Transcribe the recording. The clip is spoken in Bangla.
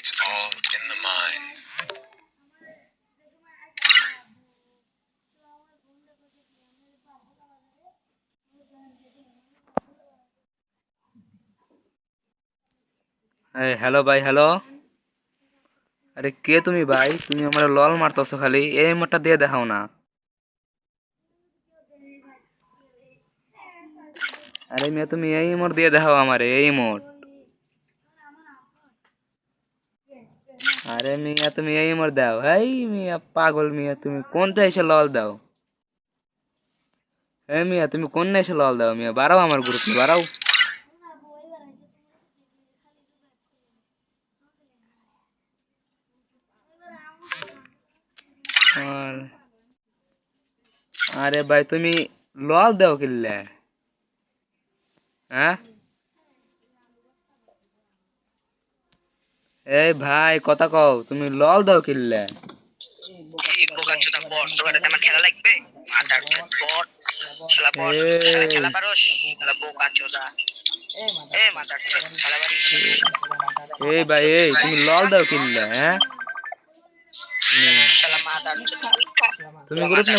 It's all in the mind. Hello ভাই, হ্যালো। আরে কে তুমি ভাই? তুমি আমার লল মারতেছো খালি, এই মোটটা দিয়ে দেখাও না। আরে মিয়া, তুমি এই মোট দিয়ে দেখাও আমারে, এই মোট। আরে মিয়া, তুমি এই মোট দাও। এই মিয়া পাগল মিয়া, তুমি কোনটা এসে লল দাও? এই মিয়া, তুমি কোন এসে লল দাও মিয়া? বাড়াও আমার গ্রুপ, বাড়াও। আর- আরে ভাই, তুমি লল দাও কিল্লে? হ্যাঁ, এই ভাই কথা কও, তুমি লল দাও কিল্লে? এই বোকাচোদা বট, তোর সাথে আমার খেলা লাগবে? মাথার বট, শালা বট, শালা এই খেলা পারোস? শালা বোকাচোদা, এ মাথার খেলা পারিস? এই ভাই, এই তুমি লল দাও কিল্লে? হ্যাঁ, শালা মাথার তুমি শালা গ্রুপ মাথার